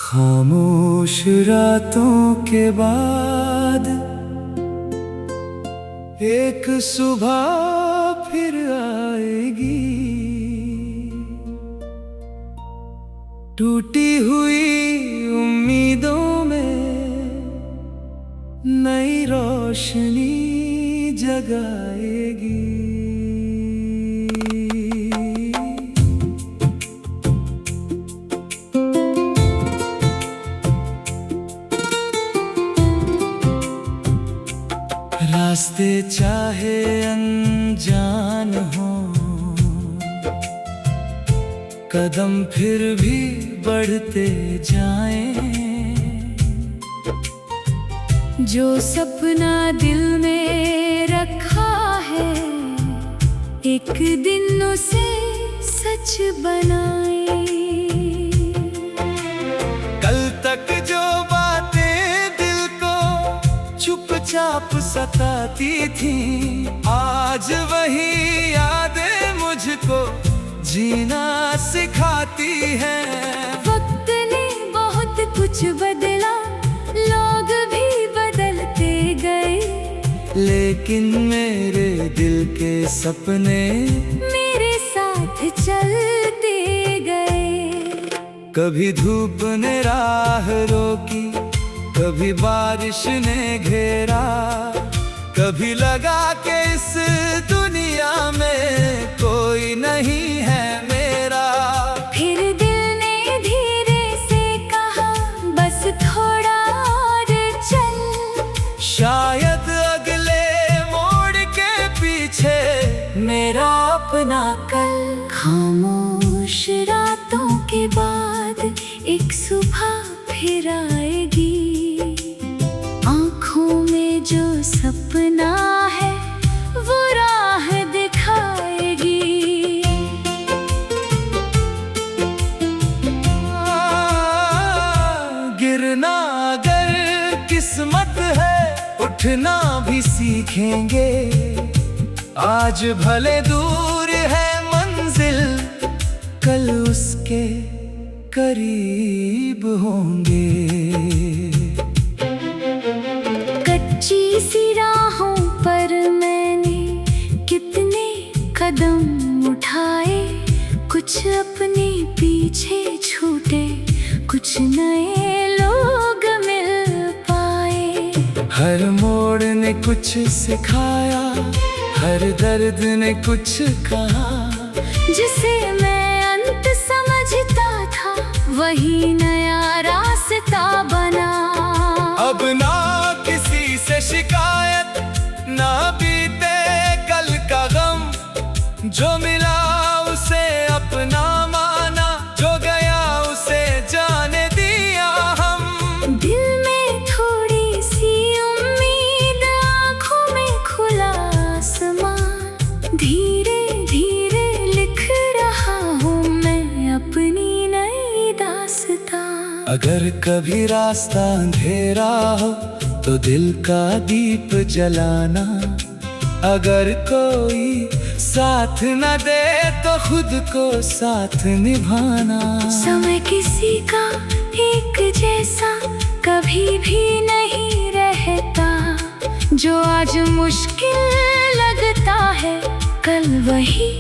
खामोश रातों के बाद एक सुबह फिर आएगी, टूटी हुई उम्मीदों में नई रोशनी जगाएगी। रास्ते चाहे अनजान हो, कदम फिर भी बढ़ते जाएं। जो सपना दिल में रखा है, एक दिन उसे सच बनाए। कल तक जो बातें दिल को चुपचाप सताती थी, आज वही यादें मुझको जीना सिखाती हैं। वक्त ने बहुत कुछ बदला, लोग भी बदलते गए, लेकिन मेरे दिल के सपने मेरे साथ चलते गए। कभी धूप ने राह रोकी, कभी बारिश ने घेरा, कभी लगा कि इस दुनिया में कोई नहीं है मेरा। फिर दिल ने धीरे से कहा, बस थोड़ा और चल। शायद अगले मोड़ के पीछे मेरा अपना कल। खामोश रातों के बाद एक सुबह फिर आएगी, आँखों में जो सपना है वो राह दिखाएगी। गिरना अगर किस्मत है, उठना भी सीखेंगे। आज भले दूर है मंजिल, कल उसके करीब होंगे। कच्ची सी राहों पर मैंने कितने कदम उठाए, कुछ अपने पीछे छूटे, कुछ नए लोग मिल पाए। हर मोड़ ने कुछ सिखाया, हर दर्द ने कुछ कहा। जिसे मैं अंत समझता था, वही नया रास्ता बना। अब ना किसी से शिकायत, ना बीते कल का गम। जो मिला उसे अपना माना, जो गया उसे जाने दिया हम। दिल में थोड़ी सी उम्मीद, आँखों में खुला आसमान। धीरे धीरे लिख रहा हूँ मैं अपनी नई दास्तां। अगर कभी रास्ता अंधेरा हो तो दिल का दीप जलाना। अगर कोई साथ न दे तो खुद को साथ निभाना। समय किसी का एक जैसा कभी भी नहीं रहता, जो आज मुश्किल लगता है कल वही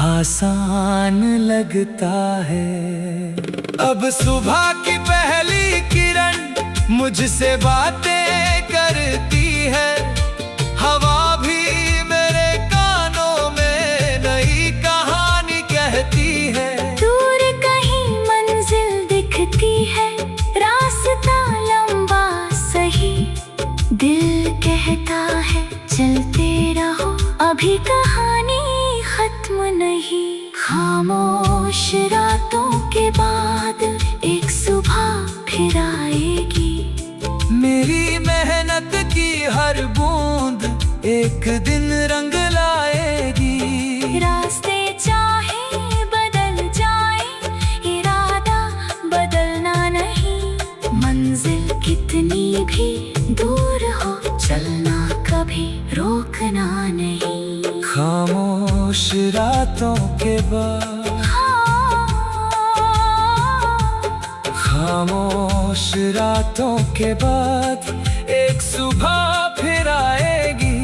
आसान लगता है। अब सुबह की पहली किरण मुझसे बातें करती है। हवा भी मेरे कानों में नई कहानी कहती है। दूर कहीं मंजिल दिखती है, रास्ता लंबा सही। दिल कहता है चलते रहो, अभी कहानी खत्म नहीं। खामोश रातों के बाद एक सुबह फिर आएगी। मेरी मेहनत की हर बूंद एक दिन रंग लाएगी। रोकना नहीं। खामोश रातों के बाद, खामोश रातों के बाद एक सुबह फिर आएगी।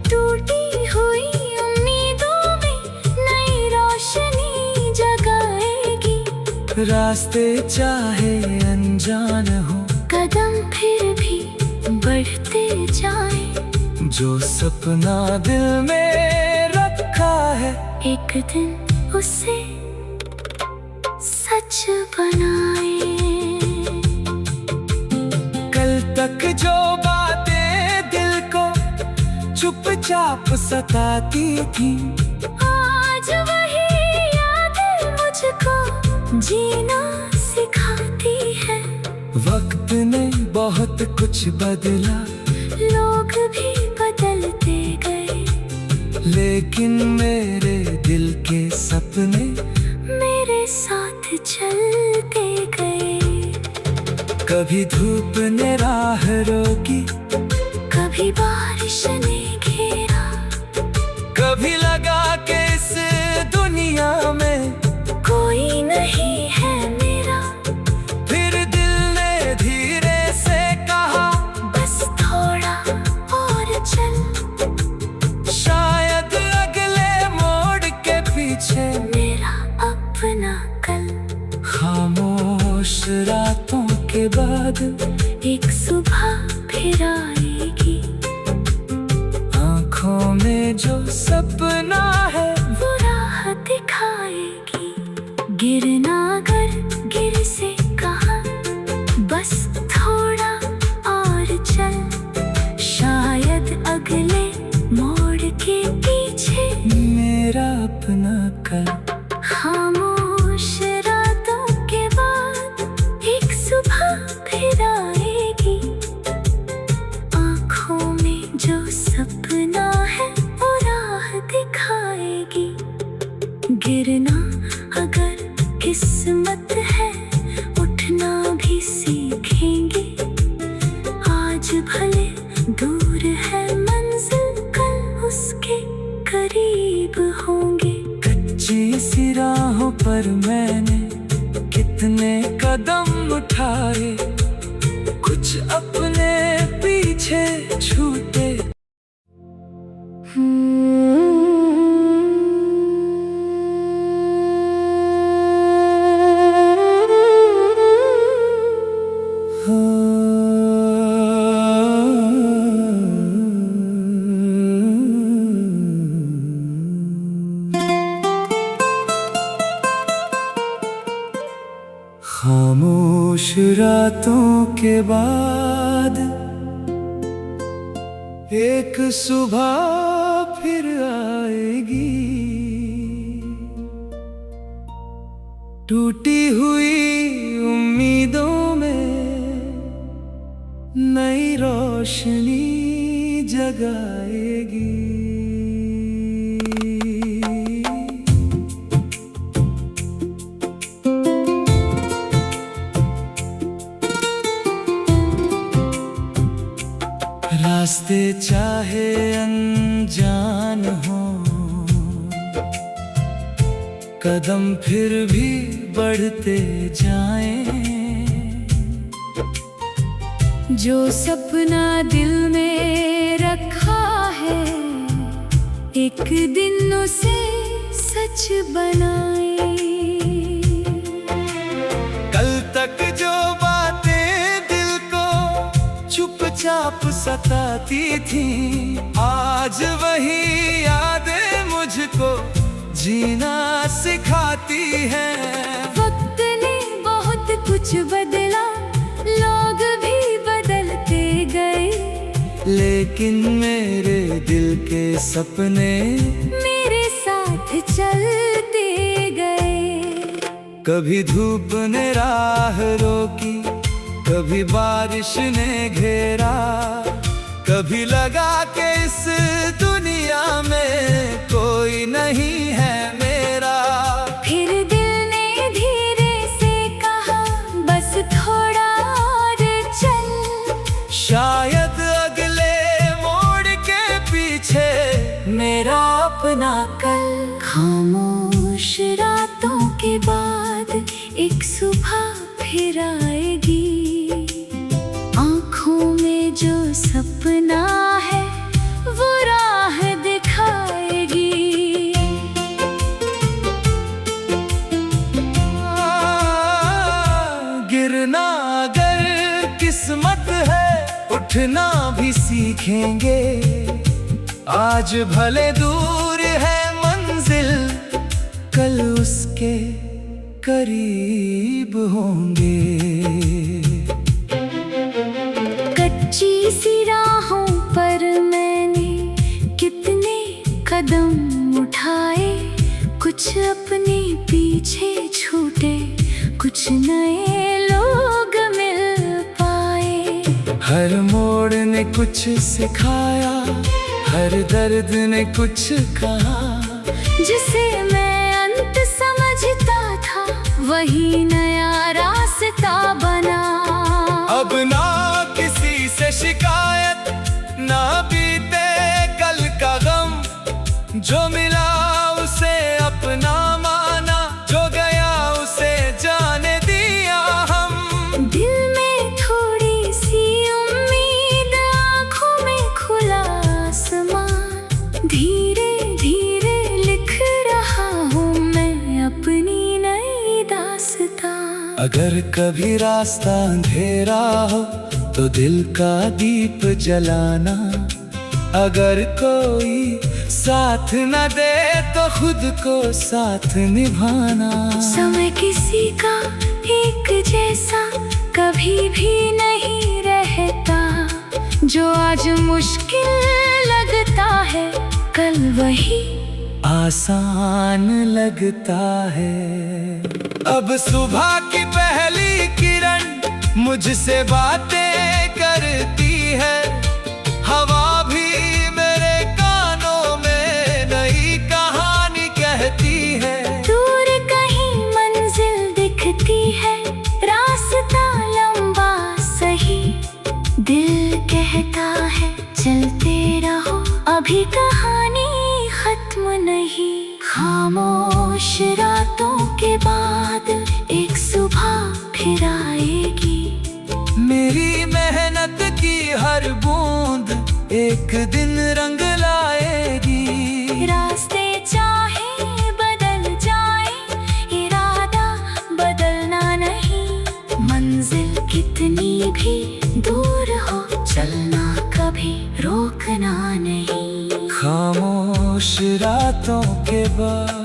टूटी हुई उम्मीदों में नई रोशनी जगाएगी। रास्ते चाहे अनजान हो, कदम फिर भी बढ़ते जाए। जो सपना दिल में रखा है, एक दिन उसे सच बनाए। कल तक जो बातें दिल को चुपचाप सताती थी, आज वही यादें मुझको जीना सिखाती है। वक्त ने बहुत कुछ बदला, लोग भी बदलते गए, लेकिन मेरे दिल के सपने मेरे साथ चलते गए। कभी धूप ने राह रोकी, कभी बारिश ने घेरा, कभी लगा कि इस दुनिया में कोई नहीं है मेरा। फिर दिल ने धीरे से कहा, बस थोड़ा और चल। शायद अगले मोड़ के पीछे मेरा अपना कल। खामोश रातों के बाद एक सुबह फिर आएगी। आँखों में जो सपना है, वो राह दिखाएगी। गिरना अगर गिर से कहा, बस थोड़ा और चल। शायद अगले मोड़ के पीछे मेरा अपना कल। खामोश रातों के बाद एक सुबह फिर आएगी। आँखों में जो सपना है, वो राह दिखाएगी। गिरना अगर किस्मत है, उठना भी सीखेंगे। आज भले दूर है मंजिल, कल उसके करीब होंगे। कच्ची सी राहों पर मैंने कितने कदम उठाए, कुछ अपने पीछे छूटे। खामोश रातों के बाद एक सुबह फिर आएगी। टूटी हुई उम्मीदों में नई रोशनी जगाएगी। रास्ते चाहे अनजान हो, कदम फिर भी बढ़ते जाएं। जो सपना दिल में रखा है, एक दिन उसे सच बनाए। कल तक जो बातें दिल को चुपचाप सताती थी, आज वही यादें मुझको जीना सिखाती हैं। वक्त ने बहुत कुछ बदला, लोग भी बदलते गए, लेकिन मेरे दिल के सपने मेरे साथ चलते गए। कभी धूप ने राह रोकी, कभी बारिश ने घेरा, कभी लगा कि इस दुनिया में कोई नहीं है मेरा। फिर दिल ने धीरे से कहा, बस थोड़ा और चल। शायद अगले मोड़ मेरा अपना कल। खामोश रातों के बाद एक सुबह फिर आएगी, आँखों में जो सपना है वो राह दिखाएगी। गिरना अगर किस्मत है, उठना भी सीखेंगे। आज भले दूर है मंजिल, कल उसके करीब होंगे। कच्ची सी राहों पर मैंने कितने कदम उठाए, कुछ अपने पीछे छूटे, कुछ नए लोग मिल पाए। हर मोड़ ने कुछ सिखाया, हर दर्द ने कुछ कहा। जिसे मैं अंत समझता था, वही नया रास्ता बना। अब ना किसी से शिकायत, ना बीते कल का गम। जो मिला उसे अपना माना, जो गया उसे जाने दिया हम। दिल में थोड़ी सी उम्मीद, आँखों में खुला आसमान। धीरे धीरे लिख रहा हूँ मैं अपनी नई दास्तां। अगर कभी रास्ता अंधेरा हो तो दिल का दीप जलाना। अगर कोई साथ न दे तो खुद को साथ निभाना। समय किसी का एक जैसा कभी भी नहीं रहता, जो आज मुश्किल लगता है कल वही आसान लगता है। अब सुबह की पहली किरण मुझसे बातें करती है। हवा भी मेरे कानों में नई कहानी कहती है। दूर कहीं मंजिल दिखती है, रास्ता लंबा सही। दिल कहता है चलते रहो, अभी कहानी खत्म नहीं। खामोश रातों के बाद एक सुबह फिर आएगी। मेरी मेहनत की हर बूंद एक दिन रंग लाएगी। रास्ते चाहे बदल जाए, इरादा बदलना नहीं। मंजिल कितनी भी दूर हो, चलना कभी रोकना नहीं। खामोश रातों के बाद,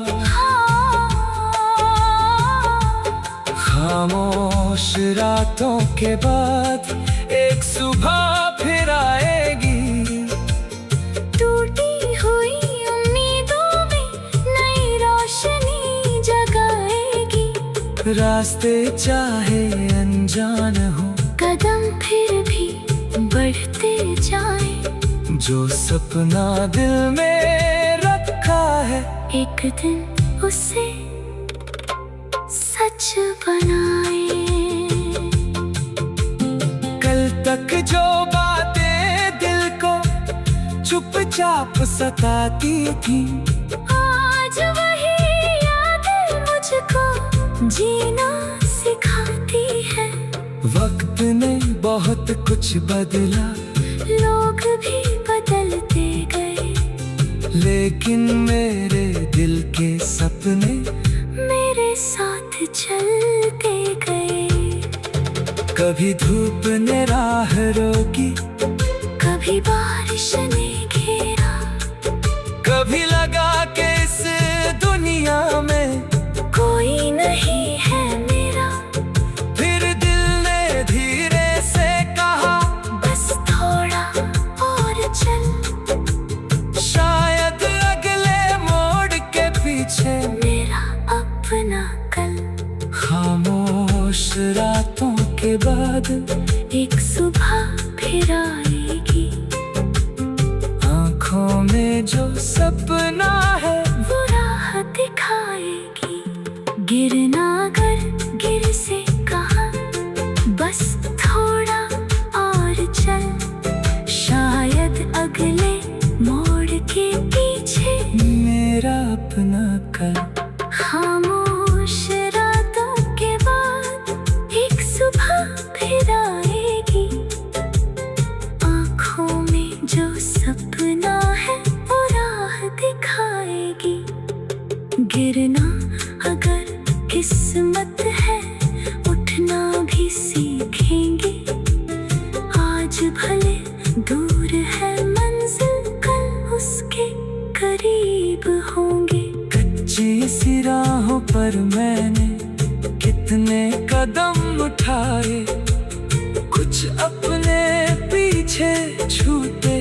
खामोश रातों के बाद एक सुबह फिर आएगी। टूटी हुई उम्मीदों में नई रोशनी जगाएगी। रास्ते चाहे अनजान हो, कदम फिर भी बढ़ते जाए। जो सपना दिल में रखा है, एक दिन उसे सच बनाए। कल तक जो बातें दिल को चुपचाप सताती थी, आज वही यादें मुझको जीना सिखाती है। वक्त ने बहुत कुछ बदला, लोग भी बदलते गए, लेकिन मेरे दिल के सपने मेरे साथ चलते गए। कभी धूप ने राह रोकी, कभी बारिश ने घेरा, कभी लगा कि इस दुनिया में कोई नहीं है मेरा। फिर दिल ने धीरे से कहा, बस थोड़ा और चल। शायद अगले मोड़ के पीछे मेरा अपना कल। खामोश रातों के बाद एक सुबह फिर आएगी। आँखों में जो सपना है वो राह दिखाएगी। गिरना अगर गिर से कहा, बस थोड़ा और चल। शायद अगले मोड़ के पीछे पर मैंने कितने कदम उठाए, कुछ अपने पीछे छूटे।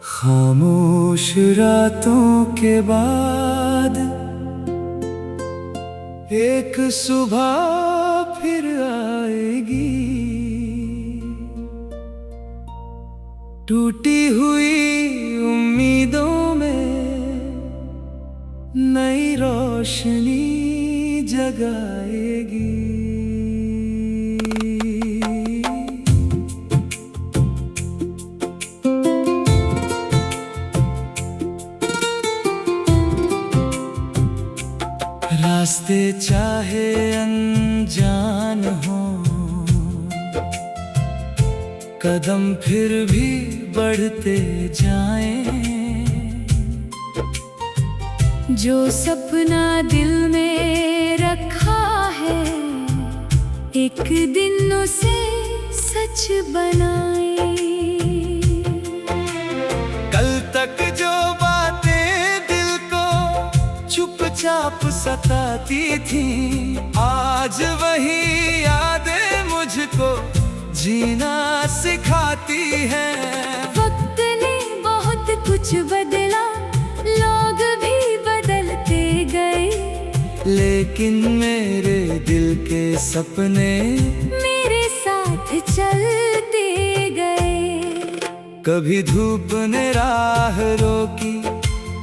खामोश रातों के बाद एक सुबह फिर आएगी, टूटी हुई उम्मीदों में नई रोशनी जगाएगी। रास्ते चाहे अनजान हो, कदम फिर भी बढ़ते जाएं। जो सपना दिल में रखा है, एक दिन उसे सच बनाए। कल तक जो बातें दिल को चुपचाप सताती थी, आज वही यादें मुझको जीना सिखाती हैं। वक्त ने बहुत कुछ बदला, लोग भी बदलते गए, लेकिन मेरे दिल के सपने मेरे साथ चलते गए। कभी धूप ने राह रोकी,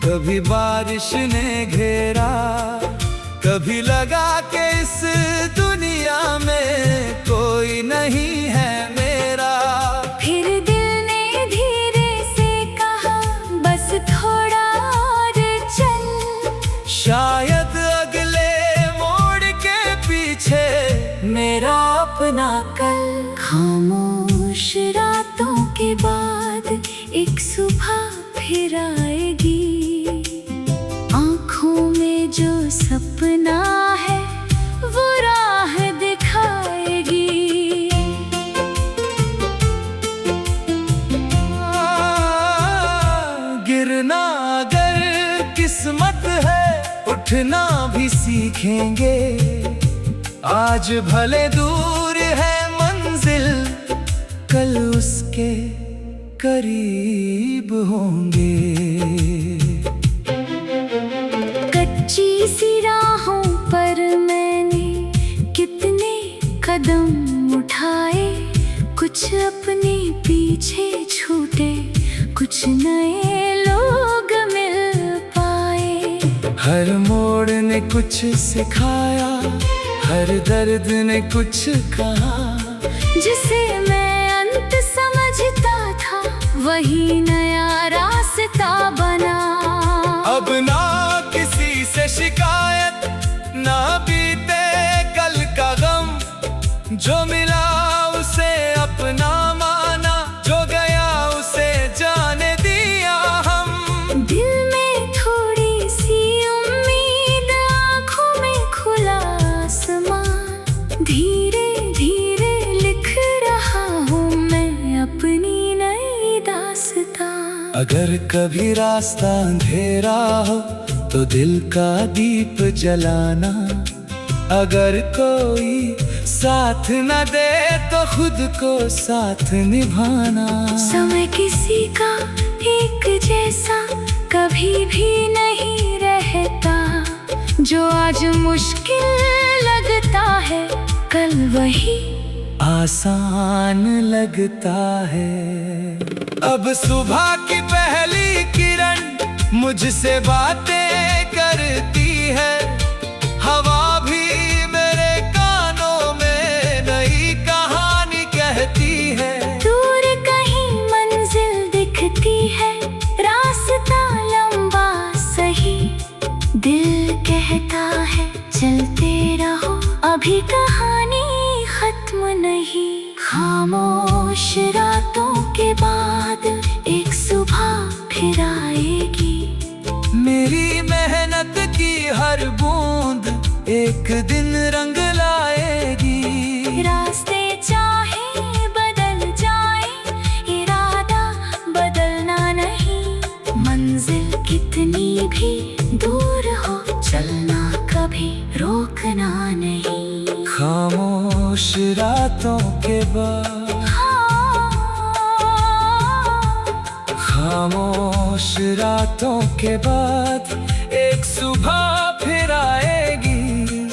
कभी बारिश ने घेरा, कभी लगा कि इस दुनिया में कोई नहीं है मेरा। फिर दिल ने धीरे से कहा, बस थोड़ा और चल। शायद अगले मोड़ के पीछे मेरा अपना कल। खामोश रातों के बाद एक सुबह फिर आएगी, आँखों में जो सपना है वो राह दिखाएगी। गिरना अगर किस्मत है, उठना भी सीखेंगे। आज भले दूर है मंजिल, कल उसके करीब होंगे। कच्ची सी राहों पर मैंने कितने कदम उठाए, कुछ अपने पीछे छूटे, कुछ नए लोग मिल पाए। हर मोड़ ने कुछ सिखाया, हर दर्द ने कुछ कहा। जिसे मैं अंत समझता था, वही नया रास्ता बना। अब ना किसी से शिकायत, ना बीते कल का गम। जो मिला उसे अपना माना, जो गया उसे जाने दिया हम। दिल में थोड़ी सी उम्मीद, आँखों में खुला आसमान। धीरे धीरे लिख रहा हूँ मैं अपनी नई दास्तां। अगर कभी रास्ता अंधेरा हो तो दिल का दीप जलाना। अगर कोई साथ न दे तो खुद को साथ निभाना। समय किसी का एक जैसा कभी भी नहीं रहता, जो आज मुश्किल लगता है कल वही आसान लगता है। अब सुबह की पहली किरण मुझसे बातें करती है। हवा भी मेरे कानों में नई कहानी कहती है। दूर कहीं मंजिल दिखती है, रास्ता लंबा सही। दिल कहता है चलते रहो, अभी कहानी खत्म नहीं। खामोश रातों के बाद एक सुबह फिर आएगी। मेरी मेहनत की हर बूंद एक दिन रंग लाएगी। रास्ते चाहे बदल जाए, इरादा बदलना नहीं। मंजिल कितनी भी दूर हो, चलना कभी रोकना नहीं। खामोश रातों के बाद, खामोश रातों के बाद एक सुबह फिर आएगी।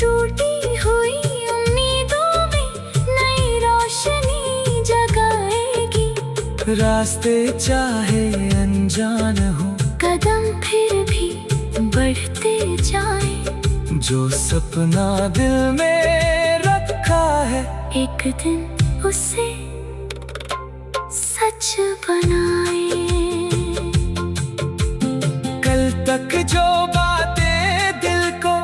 टूटी हुई उम्मीदों में नई रोशनी जगाएगी। रास्ते चाहे अनजान हो, कदम फिर भी बढ़ते जाए। जो सपना दिल में रखा है, एक दिन उसे सच बनाए। कल तक जो बातें दिल को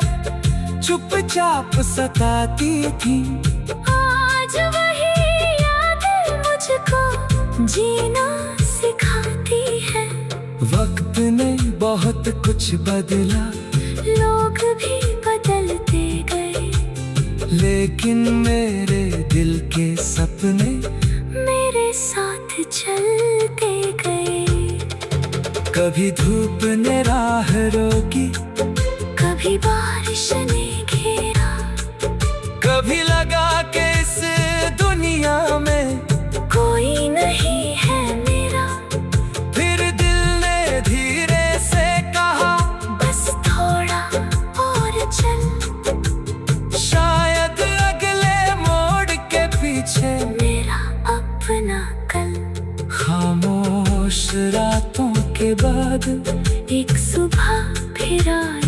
चुपचाप सताती थी, आज वही यादें मुझको जीना सिखाती है। वक्त ने बहुत कुछ बदला, लोग भी बदलते गए, लेकिन मेरे दिल के सपने मेरे साथ चलते गए। कभी धूप ने राह रोकी, कभी बारिश ने घेरा, कभी लगा कि इस दुनिया में कोई नहीं है मेरा। फिर दिल ने धीरे से कहा, बस थोड़ा और चल। शायद अगले मोड़ के पीछे मेरा अपना कल। खामोश रातों के बाद एक सुबह फिर आए।